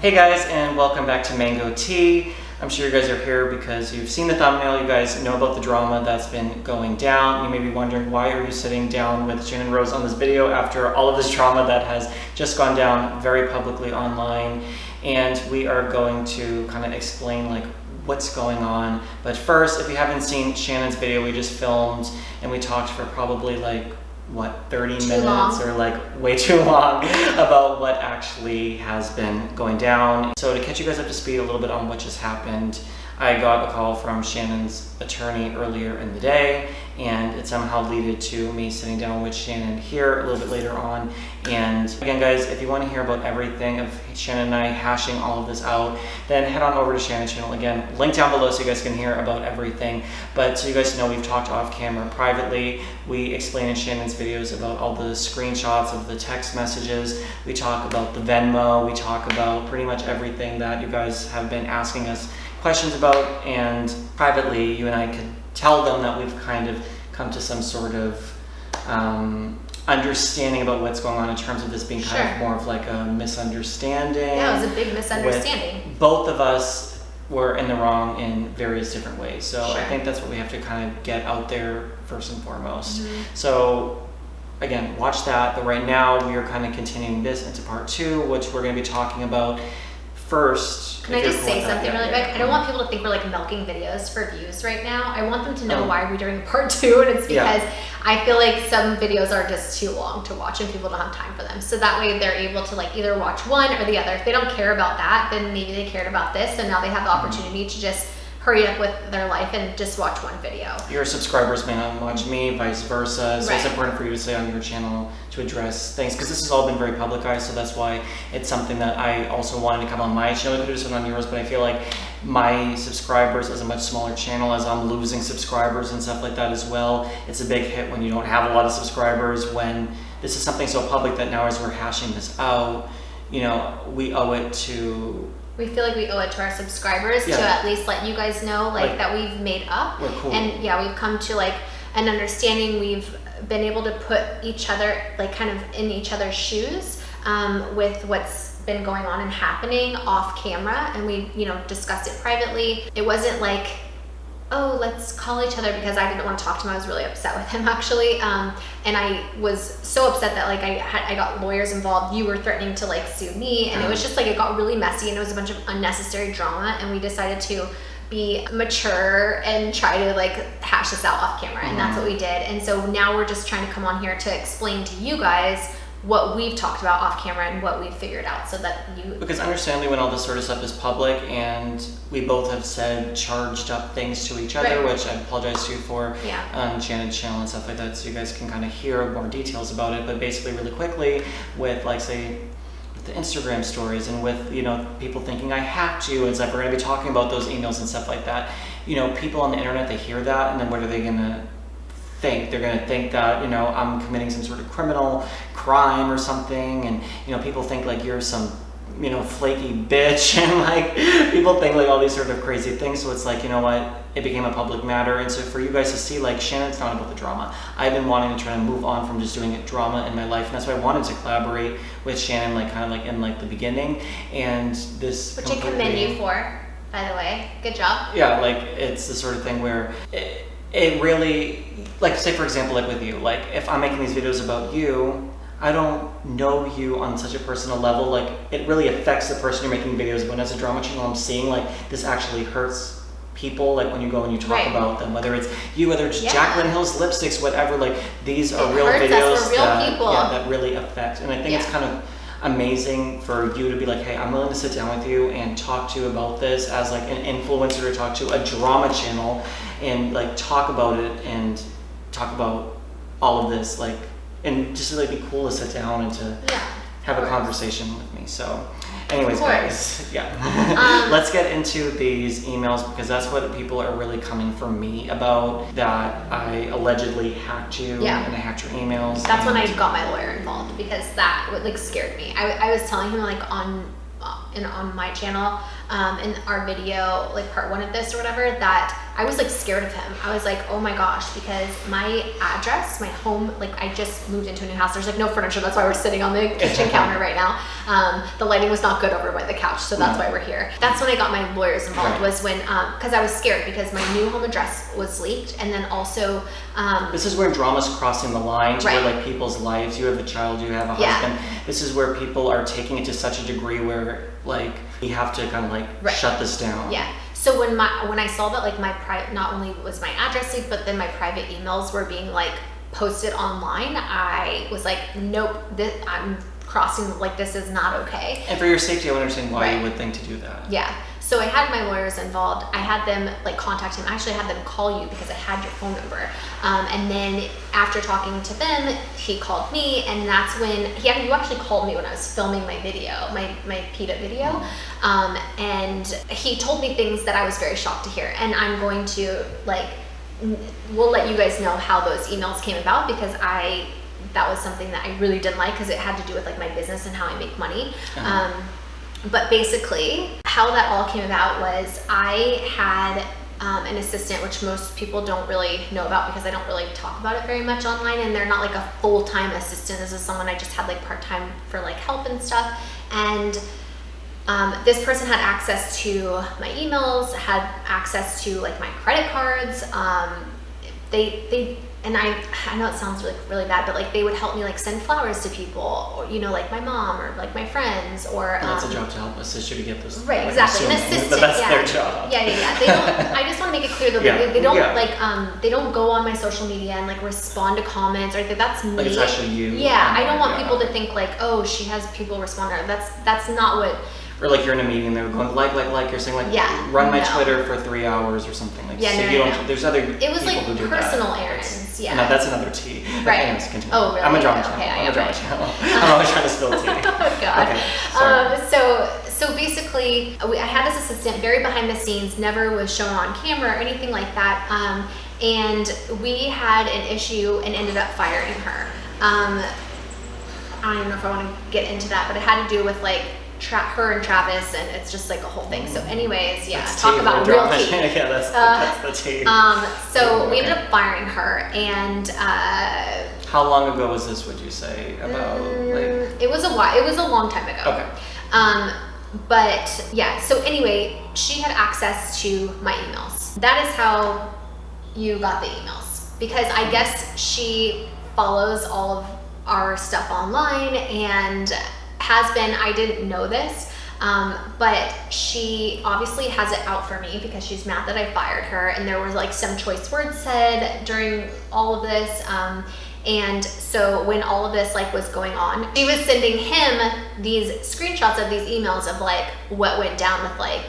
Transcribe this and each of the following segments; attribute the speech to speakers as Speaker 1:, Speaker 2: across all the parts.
Speaker 1: Hey guys, and welcome back to Mango Tea. I'm sure you guys are here because you've seen the thumbnail, you guys know about the drama that's been going down. You may be wondering, why are you sitting down with Channon Rose on this video after all of this drama that has just gone down very publicly online? And we are going to kind of explain like what's going on. But first, if you haven't seen Shannon's video we just filmed, and we talked for probably like, what, 30 minutes or like way too long about what actually has been going down. So to catch you guys up to speed a little bit on what just happened, I got a call from Shannon's attorney earlier in the day, and it somehow led to me sitting down with Channon here a little bit later on. And again guys, if you want to hear about everything of Channon and I hashing all of this out, then head on over to Shannon's channel. Again, link down below so you guys can hear about everything. But so you guys know, we've talked off camera privately. We explain in Shannon's videos about all the screenshots of the text messages. We talk about the Venmo. We talk about pretty much everything that you guys have been asking us questions about, and privately you and I could tell them that we've kind of come to some sort of understanding about what's going on in terms of this being kind of more of like a misunderstanding.
Speaker 2: Yeah, it was a big misunderstanding.
Speaker 1: Both of us were in the wrong in various different ways. So I think that's what we have to kind of get out there first and foremost. So again, watch that. But right now we are kind of continuing this into part 2, which we're going to be talking about first.
Speaker 2: Can I just say something really quick? I don't want people to think we're like milking videos for views right now. I want them to know why we're doing part 2, and it's because I feel like some videos are just too long to watch and people don't have time for them. So that way they're able to like either watch one or the other. If they don't care about that, then maybe they cared about this, so now they have the opportunity to just hurry up with their life and just watch one video.
Speaker 1: Your subscribers may not watch me, vice versa. So it's important for you to stay on your channel to address things, because this has all been very publicized. So that's why it's something that I also wanted to come on my channel. I could do something on yours, but I feel like my subscribers is a much smaller channel, as I'm losing subscribers and stuff like that as well. It's a big hit when you don't have a lot of subscribers. When this is something so public that now as we're hashing this out, you know, we owe it to...
Speaker 2: We feel like we owe it to our subscribers to at least let you guys know like that we've made up.
Speaker 1: We're cool.
Speaker 2: And yeah, we've come to like an understanding. We've been able to put each other like kind of in each other's shoes with what's been going on and happening off camera, and we, you know, discussed it privately. It wasn't like, oh, let's call each other, because I didn't want to talk to him. I was really upset with him actually, and I was so upset that like I got lawyers involved. You were threatening to like sue me, and it was just like, it got really messy, and it was a bunch of unnecessary drama, and we decided to be mature and try to like hash this out off camera, and that's what we did. And so now we're just trying to come on here to explain to you guys what we've talked about off camera and what we've figured out, so that you... Because
Speaker 1: understandably, when all this sort of stuff is public, and we both have said charged up things to each other, which I apologize to you for on Shannon's channel and stuff like that, so you guys can kind of hear more details about it. But basically, really quickly, with like, say, the Instagram stories, and with, you know, people thinking I hacked you and stuff, we're going to be talking about those emails and stuff like that. You know, people on the internet, they hear that, and then what are they going to think? They're going to think that, you know, I'm committing some sort of criminal crime or something, and, you know, people think like you're some, you know, flaky bitch, and like people think like all these sort of crazy things. So it's like, you know what, it became a public matter. And so for you guys to see, like, Shannon's not about the drama. I've been wanting to try to move on from just doing drama in my life, and that's why I wanted to collaborate with Shannon, like kind of like in like the beginning. And this,
Speaker 2: which I commend you for, by the way. Good job.
Speaker 1: Yeah, like it's the sort of thing where it really, like, say for example, like with you, like if I'm making these videos about you, I don't know you on such a personal level. Like, it really affects the person you're making videos about. As a drama channel, I'm seeing like this actually hurts people, like when you go and you talk about them, whether it's you, whether it's Jaclyn Hill's lipsticks, whatever, like these are real videos that really affect. And I think it's kind of amazing for you to be like, hey, I'm willing to sit down with you and talk to you about this as like an influencer, to talk to a drama channel and like talk about it and talk about all of this, like, and just to like be cool to sit down and to have a conversation with me. So anyways guys, let's get into these emails, because that's what people are really coming for me about, that I allegedly hacked you and I hacked your emails.
Speaker 2: That's when I got my lawyer involved, because that like scared me. I was telling him like on my channel in our video, like part 1 of this or whatever, that I was like scared of him. I was like, oh my gosh, because my address, my home, like I just moved into a new house. There's like no furniture. That's why we're sitting on the kitchen counter right now. The lighting was not good over by the couch, so that's why we're here. That's when I got my lawyers involved, was when, because I was scared because my new home address was leaked, and then also
Speaker 1: this is where drama's crossing the line to where like people's lives, you have a child, you have a husband, this is where people are taking it to such a degree where like we have to kind of like shut this down.
Speaker 2: So when I saw that like my not only was my address leaked, but then my private emails were being like posted online, I was like, nope, I'm crossing, like this is not okay.
Speaker 1: And for your safety, I would understand why you would think to do that.
Speaker 2: So I had my lawyers involved. I had them like contact him. I actually had them call you because I had your phone number. And then after talking to them, he called me, and that's when you actually called me when I was filming my video, my PETA video. And he told me things that I was very shocked to hear. And I'm going to we'll let you guys know how those emails came about, because that was something that I really didn't like, because it had to do with like my business and how I make money. But basically, how that all came about was I had an assistant, which most people don't really know about because I don't really talk about it very much online, and they're not like a full-time assistant. This is someone I just had like part-time for like help and stuff. And this person had access to my emails, had access to like my credit cards. And I know it sounds really bad, but like they would help me like send flowers to people, or, you know, like my mom or like my friends, or
Speaker 1: and that's a job to help assist you to get those.
Speaker 2: Right, exactly. An assistant.
Speaker 1: But that's their job.
Speaker 2: They don't. I just want to make it clear that they don't they don't go on my social media and like respond to comments or anything. That's me.
Speaker 1: Like it's actually you.
Speaker 2: I don't want people to think like, oh, she has people respond to her. That's not what.
Speaker 1: Or like you're in a meeting, they're going like, you're saying like, run my Twitter for 3 hours or something. Like, there's other
Speaker 2: it was
Speaker 1: people
Speaker 2: like
Speaker 1: who do
Speaker 2: personal
Speaker 1: that.
Speaker 2: errands,
Speaker 1: No, that's another tea.
Speaker 2: Right.
Speaker 1: Anyways, continue.
Speaker 2: Oh, really?
Speaker 1: I'm a drama channel.
Speaker 2: Okay,
Speaker 1: I'm a drama channel. I'm always trying to spill tea.
Speaker 2: Oh, God.
Speaker 1: Okay, sorry.
Speaker 2: So basically, I had this assistant, very behind the scenes, never was shown on camera or anything like that. And we had an issue and ended up firing her. I don't even know if I want to get into that, but it had to do with like her and Travis, and it's just like a whole thing. So anyways, talk about real tea.
Speaker 1: That's the tea.
Speaker 2: So we ended up firing her, and
Speaker 1: how long ago was this, would you say? About like
Speaker 2: it was a while. It was a long time ago.
Speaker 1: Okay.
Speaker 2: But yeah, so anyway, she had access to my emails. That is how you got the emails, because I guess she follows all of our stuff online and has been. I didn't know this, but she obviously has it out for me because she's mad that I fired her, and there was like some choice words said during all of this. And so when all of this like was going on, she was sending him these screenshots of these emails of like what went down with like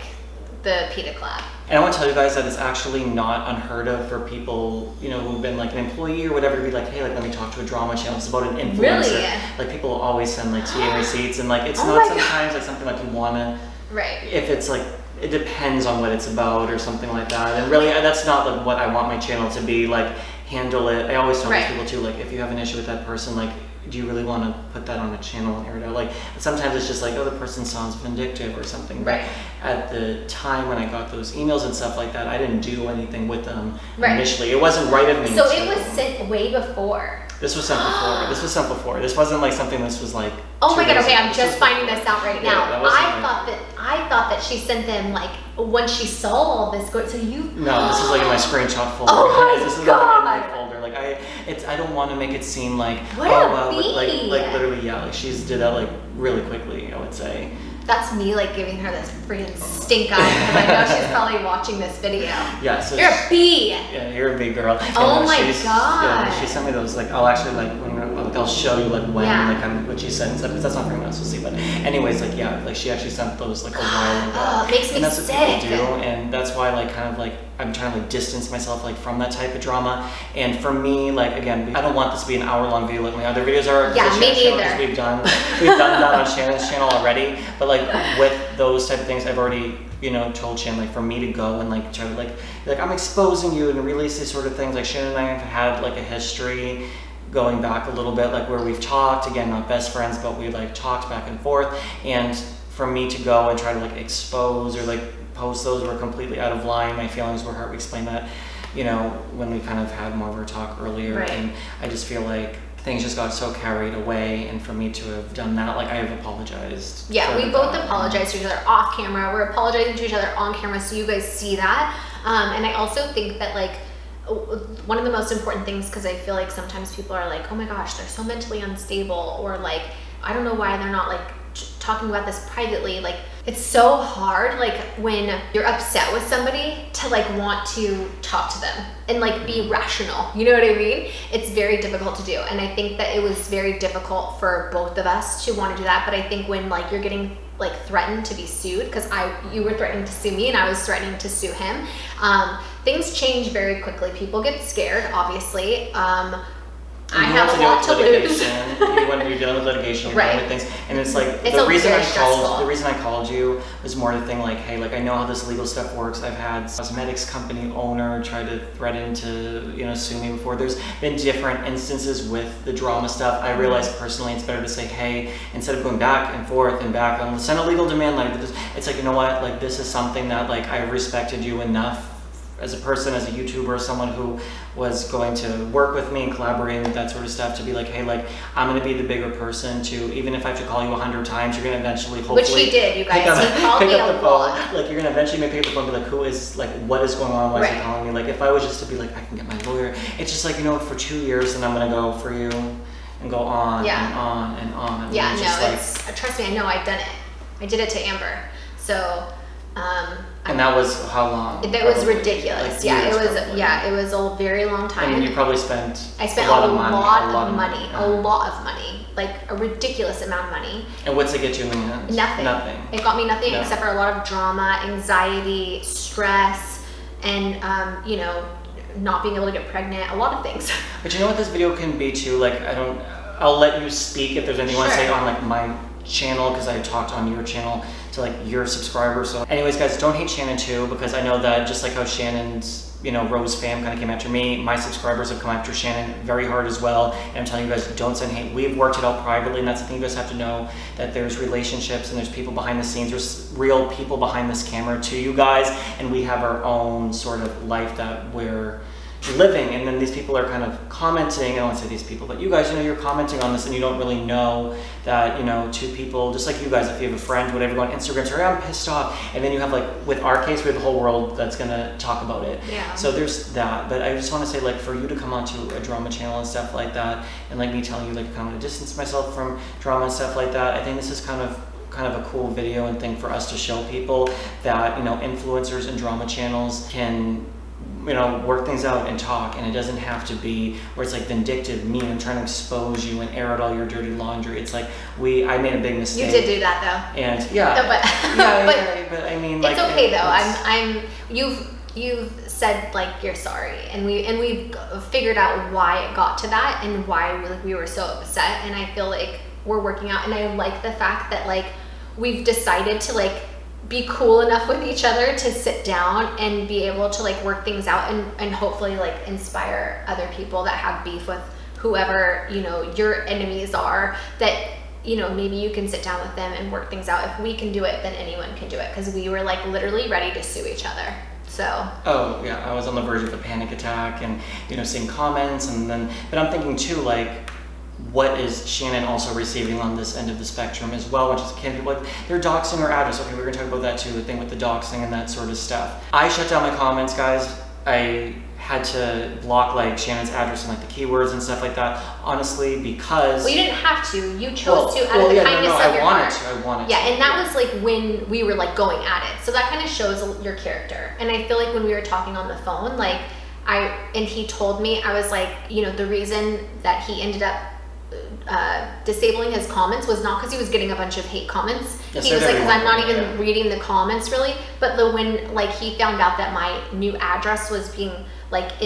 Speaker 2: the PETA collab.
Speaker 1: And I want to tell you guys that it's actually not unheard of for people, you know, who've been like an employee or whatever to be like, hey, like let me talk to a drama channel. It's about an influencer.
Speaker 2: Really?
Speaker 1: Like people always send like TA receipts, and like it's not sometimes like something like you wanna.
Speaker 2: Right.
Speaker 1: If it's like, it depends on what it's about or something like that. And really, that's not like what I want my channel to be. Like handle it. I always tell these people too, like if you have an issue with that person, like do you really want to put that on a channel and air it out? Like sometimes it's just like, oh, the person sounds vindictive or something.
Speaker 2: Right.
Speaker 1: But at the time when I got those emails and stuff like that, I didn't do anything with them initially. It wasn't right of me.
Speaker 2: So it was sent way before.
Speaker 1: This was sent before. This was sent before. This wasn't like something. This was like.
Speaker 2: Oh my God! Okay, I'm just finding this out right now.
Speaker 1: Yeah,
Speaker 2: I thought that she sent them like when she saw all this. So you.
Speaker 1: No, this is like in my screenshot folder.
Speaker 2: Oh my
Speaker 1: This is
Speaker 2: God.
Speaker 1: like in my folder. Like I don't want to make it seem like
Speaker 2: what
Speaker 1: like literally like she did that like really quickly. I would say.
Speaker 2: That's me like giving her this freaking stink eye because I know she's probably watching this video.
Speaker 1: Yeah, so
Speaker 2: you're a bee.
Speaker 1: Yeah, you're a bee girl.
Speaker 2: Oh my God.
Speaker 1: Yeah, she sent me those. Like I'll actually like I'll show you like when like what she sent and stuff, because that's not very much to see. But anyways, like like she actually sent those like a while ago.
Speaker 2: Oh, it makes me
Speaker 1: and that's
Speaker 2: sick.
Speaker 1: what people do, and that's why like kind of like I'm trying to like distance myself like from that type of drama. And for me, like again, I don't want this to be an hour-long video like my other videos are.
Speaker 2: Yeah, me neither.
Speaker 1: We've done that on Shannon's channel already. But like with those type of things, I've already told Shannon like for me to go and like try to like I'm exposing you and release these sort of things. Like Shannon and I have had like a history going back a little bit, like where we've talked, again, not best friends, but we like talked back and forth. And for me to go and try to like expose or like post those were completely out of line. My feelings were hurt. We explained that, you know, when we kind of had more of our talk earlier.
Speaker 2: Right.
Speaker 1: And I just feel like things just got so carried away, and for me to have done that, like I have apologized.
Speaker 2: Yeah, we both apologize to each other off camera. We're apologizing to each other on camera, so you guys see that. And I also think that like one of the most important things, because I feel like sometimes people are like, oh my gosh, they're so mentally unstable, or like I don't know why they're not like talking about this privately. Like it's so hard, like when you're upset with somebody, to like want to talk to them and like be rational, you know what I mean? It's very difficult to do, and I think that it was very difficult for both of us to want to do that. But I think when like you're getting like threatened to be sued, because you were threatening to sue me and I was threatening to sue him, things change very quickly. People get scared, obviously. I have a lot to lose.
Speaker 1: You're dealing with litigation, you're
Speaker 2: Right.
Speaker 1: dealing with things, and it's like
Speaker 2: It's
Speaker 1: the reason
Speaker 2: very
Speaker 1: the reason I called you was more the thing like, hey, like I know how this legal stuff works. I've had cosmetics company owner try to threaten to, you know, sue me before. There's been different instances with the drama stuff. I realized personally it's better to say, hey, instead of going back and forth and back on send a legal demand letter. It's like, you know what, like this is something that like I respected you enough as a person, as a YouTuber, someone who was going to work with me and collaborating with that sort of stuff, to be like, hey, like I'm going to be the bigger person to, even if I have to call you 100 times, you're going to eventually, hopefully,
Speaker 2: which he did, you guys. He called me a lot.
Speaker 1: Like you're going to eventually maybe pick up the phone and be like, who is, like, what is going on? Why is he calling me? Like if I was just to be like, I can get my lawyer. It's just like, you know, for 2 years and I'm going to go for you and go on and on and on.
Speaker 2: Yeah,
Speaker 1: and
Speaker 2: no,
Speaker 1: it's like,
Speaker 2: trust me, I know, I've done it. I did it to Amber. So,
Speaker 1: and that was how long?
Speaker 2: That was ridiculous.
Speaker 1: Like
Speaker 2: Yeah,
Speaker 1: years,
Speaker 2: it was.
Speaker 1: probably.
Speaker 2: Yeah, it was a very long time.
Speaker 1: And you probably spent.
Speaker 2: I spent a lot of money, like a ridiculous amount of money.
Speaker 1: And what's it get you in the end?
Speaker 2: Nothing. It got me nothing
Speaker 1: No.
Speaker 2: except for a lot of drama, anxiety, stress, and you know, not being able to get pregnant. A lot of things.
Speaker 1: But you know what this video can be too? Like I'll let you speak if there's anything you want to say on like my channel, because I talked on your channel to like your subscribers. So anyways, guys, don't hate Channon too, because I know that just like how Shannon's, you know, Rose fam kind of came after me, my subscribers have come after Channon very hard as well. And I'm telling you guys, don't send hate. We've worked it out privately, and that's the thing you guys have to know, that there's relationships and there's people behind the scenes. There's real people behind this camera too, you guys, and we have our own sort of life that we're living, and then these people are kind of commenting. I don't want to say these people, but you guys, you know, you're commenting on this and you don't really know that, you know, two people, just like you guys, if you have a friend, whatever, go on Instagram, say, I'm pissed off, and then you have like, with our case, we have the whole world that's gonna talk about it.
Speaker 2: Yeah.
Speaker 1: So there's that, but I just want to say, like, for you to come onto a drama channel and stuff like that, and like me telling you, like, kind of want to distance myself from drama and stuff like that, I think this is kind of a cool video and thing for us to show people that, you know, influencers and drama channels can, you know, work things out and talk, and it doesn't have to be where it's like vindictive, mean, and trying to expose you and air out all your dirty laundry. It's like I made a big mistake.
Speaker 2: You did do that though.
Speaker 1: And yeah,
Speaker 2: No, but
Speaker 1: but I mean, like,
Speaker 2: it's okay though. You've said like you're sorry, and we've figured out why it got to that and why we were so upset, and I feel like we're working out, and I like the fact that like we've decided to like be cool enough with each other to sit down and be able to like work things out, and hopefully like inspire other people that have beef with whoever, you know, your enemies are, that, you know, maybe you can sit down with them and work things out. If we can do it, then anyone can do it, because we were like literally ready to sue each other. So. Oh
Speaker 1: yeah, I was on the verge of a panic attack, and, you know, seeing comments, and then, but I'm thinking too, like, what is Channon also receiving on this end of the spectrum as well, which is, can people, like, they're doxing her address. Okay, we're gonna talk about that too, the thing with the doxing and that sort of stuff. I shut down my comments, guys. I had to block like Shannon's address and like the keywords and stuff like that, honestly, because...
Speaker 2: Well, you didn't have to. You chose to out of the kindness of your heart.
Speaker 1: I wanted to.
Speaker 2: Yeah, and that was like when we were like going at it. So that kind of shows your character. And I feel like when we were talking on the phone, like and he told me, I was like, you know, the reason that he ended up disabling his comments was not because he was getting a bunch of hate comments.
Speaker 1: Yes,
Speaker 2: he was like, because I'm not even reading the comments really. But when like he found out that my new address was being like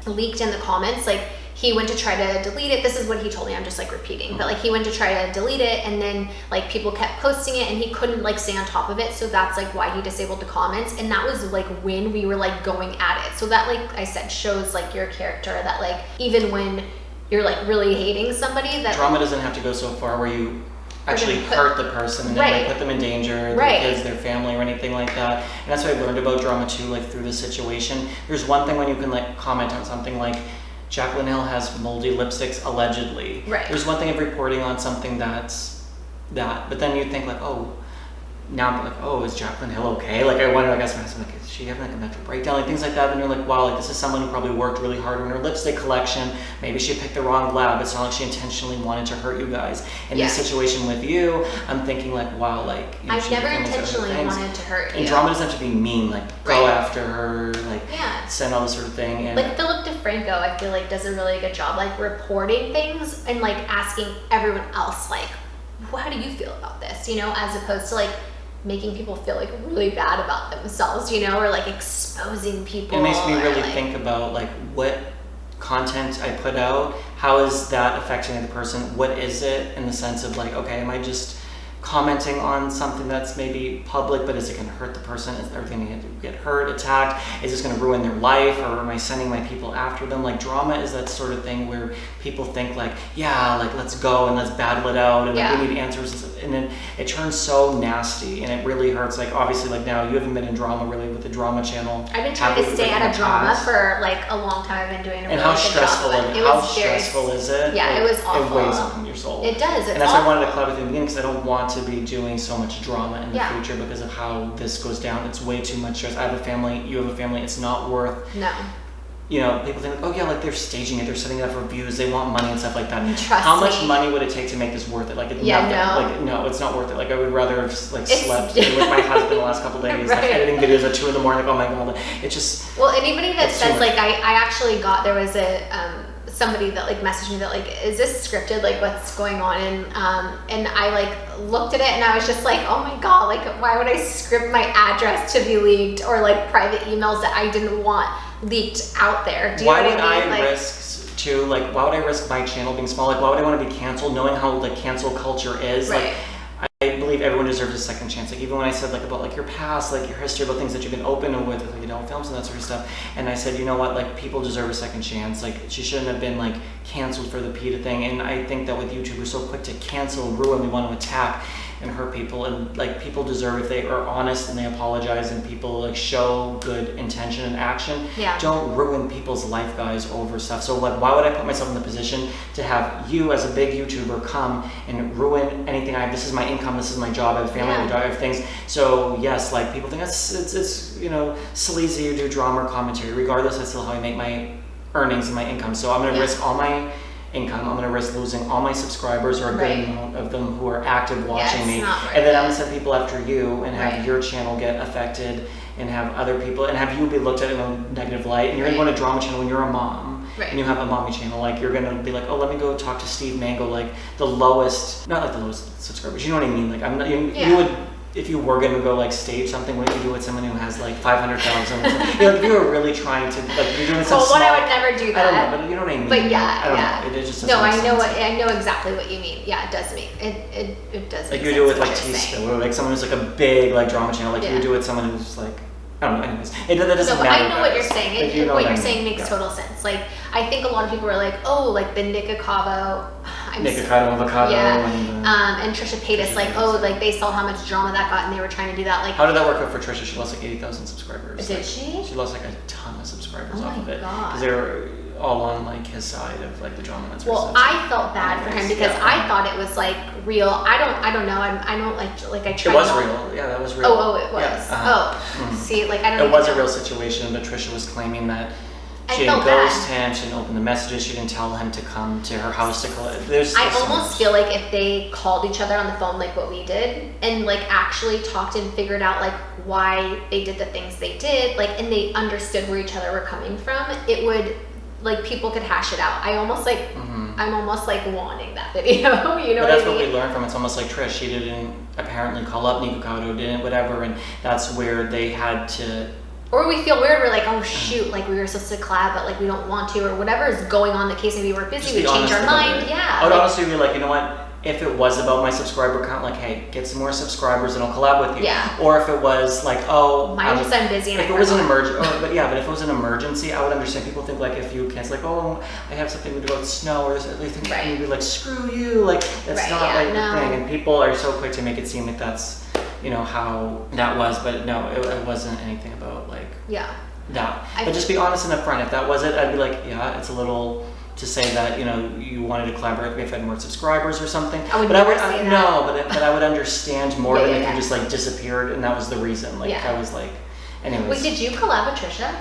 Speaker 2: leaked in the comments, like he went to try to delete it. This is what he told me, I'm just like repeating, but like he went to try to delete it, and then like people kept posting it, and he couldn't like stay on top of it. So that's like why he disabled the comments. And that was like when we were like going at it. So that, like I said, shows like your character, that like even when you're like really hating somebody, that
Speaker 1: drama doesn't have to go so far where you actually hurt the person and then like, put them in danger, their kids, their family, or anything like that. And that's what I learned about drama too, like through this situation. There's one thing when you can like comment on something like Jaclyn Hill has moldy lipsticks allegedly.
Speaker 2: Right.
Speaker 1: There's one thing of reporting on something that's that, but then you think like, oh, now I'm like, oh, is Jaclyn Hill okay? Like I wonder, I guess, like, is she having like a mental breakdown? Like things like that. And you're like, wow, like this is someone who probably worked really hard on her lipstick collection. Maybe she picked the wrong lab. It's not like she intentionally wanted to hurt you guys. In this situation with you, I'm thinking like, wow, like you know,
Speaker 2: I've never intentionally wanted to hurt you.
Speaker 1: And drama doesn't have to be mean. Like go after her, like send all this sort of thing. And
Speaker 2: like Philip DeFranco, I feel like does a really good job, like reporting things and like asking everyone else, like, how do you feel about this? You know, as opposed to like making people feel like really bad about themselves, you know, or like exposing people.
Speaker 1: It makes me really
Speaker 2: like,
Speaker 1: think about like what content I put out, how is that affecting the person? What is it in the sense of like, okay, am I just commenting on something that's maybe public, but is it going to hurt the person? Is everything going to get hurt, attacked? Is this going to ruin their life, or am I sending my people after them? Like drama is that sort of thing where people think like, yeah, like let's go and let's battle it out and like, we need answers, and then it turns so nasty and it really hurts. Like obviously, like now you haven't been in drama really with the drama channel.
Speaker 2: I've been trying to stay out of drama for like a long time. I've been doing a really
Speaker 1: how stressful
Speaker 2: good job.
Speaker 1: How stressful is it?
Speaker 2: Yeah,
Speaker 1: like,
Speaker 2: it was awful.
Speaker 1: It weighs on your soul.
Speaker 2: It does.
Speaker 1: And that's why I wanted to collaborate with you in the beginning, because I don't want to be doing so much drama in the future because of how this goes down. It's way too much stress. I have a family, you have a family. It's not worth.
Speaker 2: No.
Speaker 1: You know, people think, oh yeah, like they're staging it, they're setting it up for views, they want money and stuff like that.
Speaker 2: Trust
Speaker 1: How much
Speaker 2: me.
Speaker 1: money would it take to make this worth it? Like, nothing.
Speaker 2: No.
Speaker 1: Like, no, it's not worth it. Like, I would rather have like slept with my husband the last couple of days, like editing videos at 2 a.m. Like, oh my god, it's just.
Speaker 2: Well, anybody that says like, I actually got, there was a somebody that like messaged me that like, is this scripted? Like, what's going on? And I like looked at it and I was just like, oh my god, like why would I script my address to be leaked, or like private emails that I didn't want leaked out there? Do you
Speaker 1: why
Speaker 2: know
Speaker 1: would
Speaker 2: what I mean?
Speaker 1: I risk too? Like, why would I risk my channel being small? Like, why would I want to be canceled, knowing how like cancel culture is? Like, I believe everyone deserves a second chance. Like even when I said like about like your past, like your history, about things that you've been open with, like, you know, films and that sort of stuff, and I said, you know what, like people deserve a second chance. Like she shouldn't have been like canceled for the PETA thing. And I think that with YouTube, we're so quick to cancel, ruin, we want to attack and hurt people, and like people deserve, if they are honest and they apologize and people like show good intention and action, don't ruin people's life, guys, over stuff. So like, why would I put myself in the position to have you as a big YouTuber come and ruin anything I have? This is my income, this is my job, I have a family, I have things. So yes, like people think it's you know, sleazy, you do drama or commentary. Regardless, that's still how I make my earnings and my income. So I'm gonna risk all my income, I'm going to risk losing all my subscribers, or a good amount of them who are active watching me, and then I'm going to send people after you and have your channel get affected and have other people, and have you be looked at in a negative light. And you're going to go on a drama channel when you're a mom and you have a mommy channel, like you're going to be like, oh, let me go talk to Steve Mango, like the lowest, not like the lowest subscribers, you know what I mean? Like I'm not, you would, if you were going to go like stage something, what do you do with someone who has like 500,000? You know, if you were really trying to, like you're doing something small.
Speaker 2: I would never do that.
Speaker 1: I don't know, but you know what I mean.
Speaker 2: But
Speaker 1: I don't know. It just
Speaker 2: no, I know exactly what you mean. Yeah, it does make it does.
Speaker 1: Like you do it with like T-Spill, or like someone who's like a big like drama channel. Like you do it with someone who's like, I don't know. Anyways, that doesn't matter.
Speaker 2: I know what you're saying.
Speaker 1: Like, you know
Speaker 2: what you're saying makes total sense. Like I think a lot of people are like, oh, like the Nick Acavo,
Speaker 1: Avocado,
Speaker 2: and Trisha Paytas, like, oh, like they saw how much drama that got and they were trying to do that. Like,
Speaker 1: how did that work out for Trisha? She lost like 80,000 subscribers.
Speaker 2: Did she?
Speaker 1: She lost like a ton of subscribers off of it because they were all on like his side of like the drama. That's
Speaker 2: I felt bad for him because I thought it was like real. I don't know. I don't like I tried.
Speaker 1: It was real. Yeah, that was real.
Speaker 2: Oh, it was. Yeah. See, like I don't.
Speaker 1: It was a real situation, but Trisha was claiming that she didn't ghost him, she didn't open the messages, she didn't tell him to come to her house to collect.
Speaker 2: I almost feel like if they called each other on the phone like what we did and like actually talked and figured out like why they did the things they did, like, and they understood where each other were coming from, it would, like, people could hash it out. I'm almost like wanting that video, you know. But
Speaker 1: that's what we learned from it. It's almost like Trish, she didn't apparently call up Nico Cotto, didn't whatever, and that's where they had to.
Speaker 2: Or we feel weird, we're like, oh shoot, like we were supposed to collab, but like we don't want to, or whatever is going on, the case maybe we're busy, we change our mind,
Speaker 1: I would honestly be like, you know what, if it was about my subscriber count, like, hey, get some more subscribers and I'll collab with you.
Speaker 2: Yeah.
Speaker 1: Or if it was like, oh,
Speaker 2: I'm busy and
Speaker 1: if it was an emergency, but if it was an emergency, I would understand. People think like if you cancel, like, oh, I have something to do about snow, or they think maybe like, screw you, like that's not like the thing. And people are so quick to make it seem like that's, you know, how that was, but no, it wasn't anything about like that. But just be honest and upfront. If that was it, I'd be like, yeah, it's a little. To say that, you know, you wanted to collaborate with me if I had more subscribers or something.
Speaker 2: I would never say that.
Speaker 1: No, but I would understand more than if you just like disappeared and that was the reason. Like I was like, anyways.
Speaker 2: Wait, did you collab with Trisha?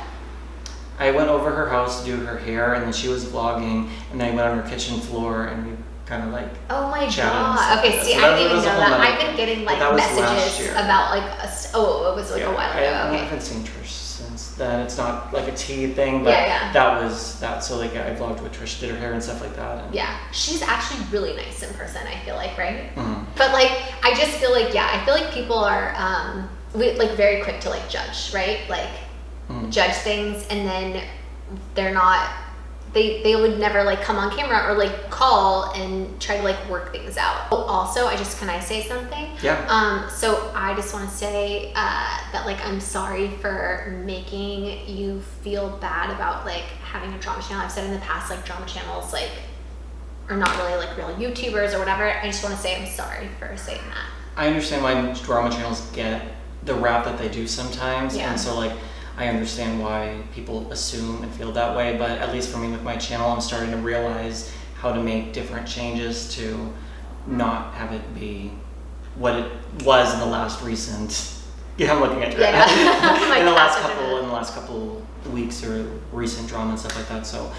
Speaker 1: I went over her house to do her hair, and then she was vlogging, and then I went on her kitchen floor and we kind of like
Speaker 2: oh my
Speaker 1: chatted.
Speaker 2: God. Okay, see, I didn't even know that. I've been getting like messages about like it was like a while ago.
Speaker 1: I haven't seen Trish since then. It's not like a tea thing, but that was that. So like I vlogged with Trish, did her hair and stuff like that. And
Speaker 2: she's actually really nice in person, I feel like, right?
Speaker 1: Mm-hmm.
Speaker 2: But like I just feel like I feel like people are like very quick to like judge, right? Like judge things, and then they're not. They would never like come on camera or like call and try to like work things out. Also, can I say something?
Speaker 1: Yeah.
Speaker 2: So I just want to say that like I'm sorry for making you feel bad about like having a drama channel. I've said in the past like drama channels like are not really like real YouTubers or whatever. I just want to say I'm sorry for saying that.
Speaker 1: I understand why drama channels get the rap that they do sometimes, and so like I understand why people assume and feel that way, but at least for me with my channel, I'm starting to realize how to make different changes to not have it be what it was in the last recent. Yeah, I'm looking at you right now. in the last couple weeks or recent drama and stuff like that. So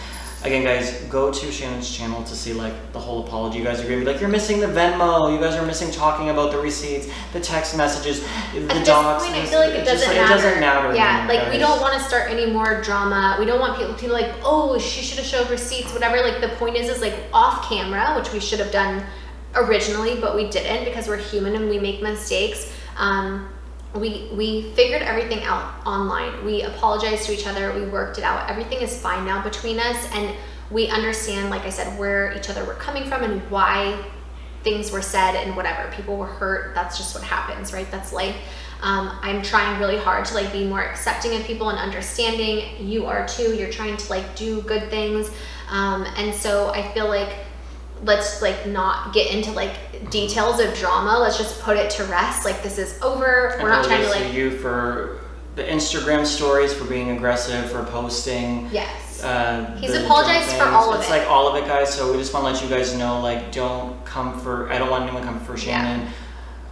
Speaker 1: again, guys, go to Shannon's channel to see like the whole apology. You guys are gonna be like, you're missing the Venmo. You guys are missing talking about the receipts, the text messages, the docs.
Speaker 2: At this point, I feel like it doesn't matter. Yeah,
Speaker 1: anymore,
Speaker 2: like guys. We don't want to start any more drama. We don't want people to be like, oh, she should have showed receipts, whatever. Like the point is like off camera, which we should have done originally, but we didn't because we're human and we make mistakes. We figured everything out online. We apologized to each other. We worked it out. Everything is fine now between us, and we understand, like I said, where each other were coming from and why things were said and whatever. People were hurt. That's just what happens, right? That's life. I'm trying really hard to like be more accepting of people and understanding. You are too. You're trying to like do good things, and so I feel like let's like not get into like details of drama. Let's just put it to rest. Like this is over. We're not trying to like
Speaker 1: you for the Instagram stories, for being aggressive, for posting.
Speaker 2: Yes. He's apologized for all of it.
Speaker 1: It's like all of it, guys. So we just want to let you guys know, like, don't come for. I don't want anyone coming for Shannon.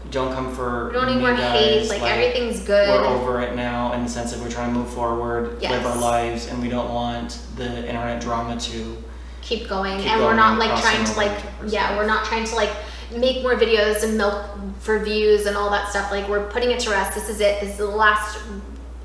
Speaker 1: Don't come for.
Speaker 2: We don't need more hate. Like everything's good.
Speaker 1: We're over it now, in the sense that we're trying to move forward, live our lives, and we don't want the internet drama to
Speaker 2: keep going. We're not like trying to like we're not trying to like make more videos and milk for views and all that stuff. Like we're putting it to rest. This is it. This is the last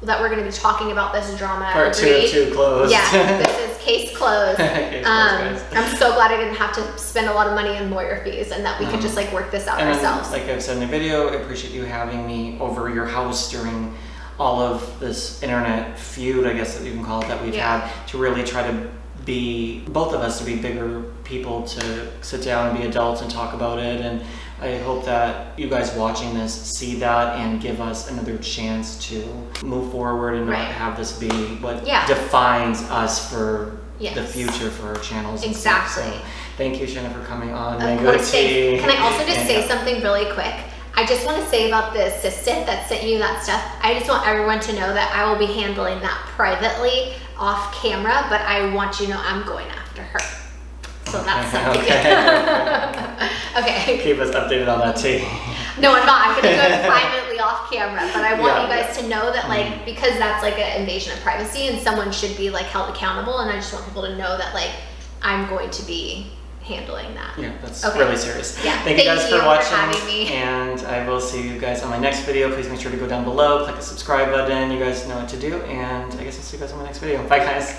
Speaker 2: that we're going to be talking about this drama.
Speaker 1: Part 2 of 2 closed.
Speaker 2: Yeah, this is case closed. I'm so glad I didn't have to spend a lot of money in lawyer fees and that we could just like work this out ourselves.
Speaker 1: Like I've said in the video, I appreciate you having me over your house during all of this internet feud, I guess that you can call it, that we've had, to really try to be, both of us, to be bigger people, to sit down and be adults and talk about it. And I hope that you guys watching this see that and give us another chance to move forward and not have this be what defines us for the future for our channels.
Speaker 2: Exactly.
Speaker 1: So thank you, Shannon, for coming on.
Speaker 2: Of course, thanks. Can I also just say something really quick? I just want to say about the assistant that sent you that stuff. I just want everyone to know that I will be handling that privately off camera, but I want you to know I'm going after her. So that's something. Okay.
Speaker 1: Keep us updated on that too.
Speaker 2: No, I'm not. I'm going to do it privately off camera, but I want you guys to know that, like, because that's like an invasion of privacy and someone should be like held accountable, and I just want people to know that like I'm going to be handling that.
Speaker 1: Yeah, that's really serious.
Speaker 2: Yeah.
Speaker 1: Thank you guys for watching,
Speaker 2: having me.
Speaker 1: And I will see you guys on my next video. Please make sure to go down below, click the subscribe button. You guys know what to do, and I guess I'll see you guys on my next video. Bye, guys.